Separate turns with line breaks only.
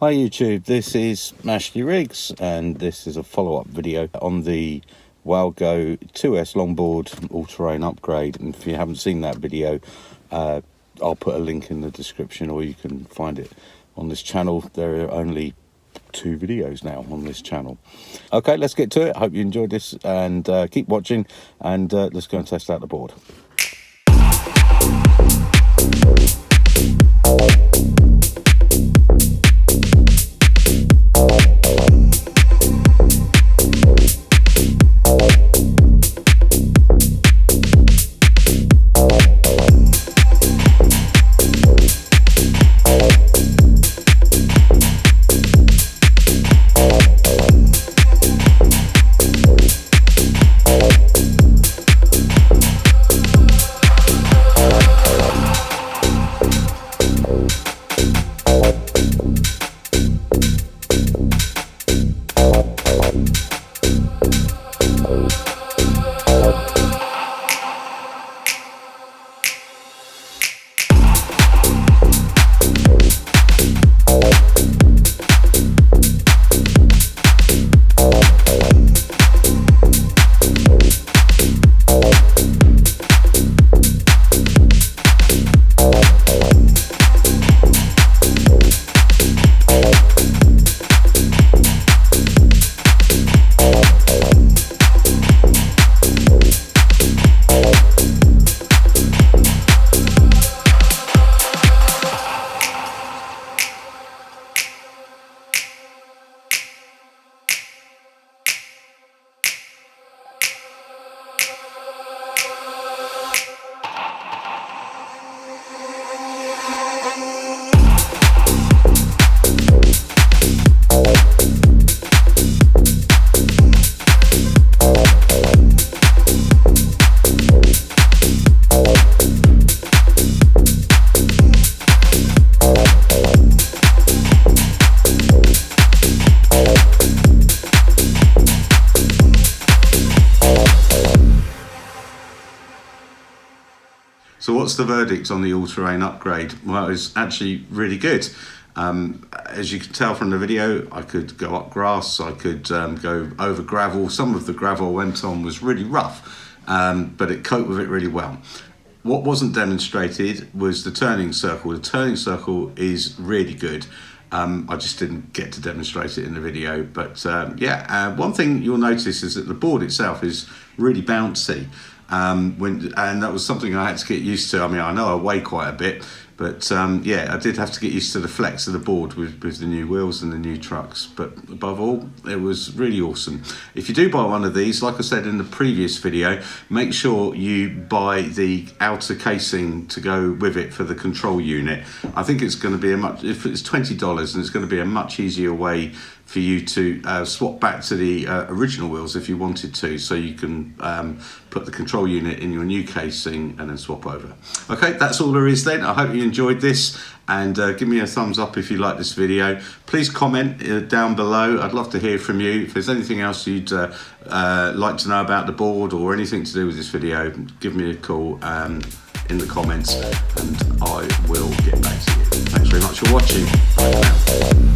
Hi YouTube, this is Ashley Riggs and this is a follow-up video on the WowGo 2S Longboard all-terrain upgrade. And if you haven't seen that video, I'll put a link in the description, or you can find it on this channel. There are only 2 videos now on this channel. Okay, let's get to it. Hope you enjoyed this, and keep watching, and let's go and test out the board. So what's the verdict on the all-terrain upgrade? Well, it's actually really good. As you can tell from the video, I could go up grass, I could go over gravel. Some of the gravel I went on was really rough, but it coped with it really well. What wasn't demonstrated was the turning circle. The turning circle is really good. I just didn't get to demonstrate it in the video, but one thing you'll notice is that the board itself is really bouncy. And that was something I had to get used to. I mean, I know I weigh quite a bit, but I did have to get used to the flex of the board with the new wheels and the new trucks. But above all, it was really awesome. If you do buy one of these, like I said in the previous video, make sure you buy the outer casing to go with it for the control unit. I think it's going to be if it's $20, and it's going to be a much easier way for you to swap back to the original wheels if you wanted to, so you can put the control unit in your new casing and then swap over. Okay, that's all there is then. I hope you enjoyed this, and give me a thumbs up if you like this video. Please comment down below. I'd love to hear from you. If there's anything else you'd like to know about the board or anything to do with this video, give me a call in the comments and I will get back to you. Thanks very much for watching. Bye for now.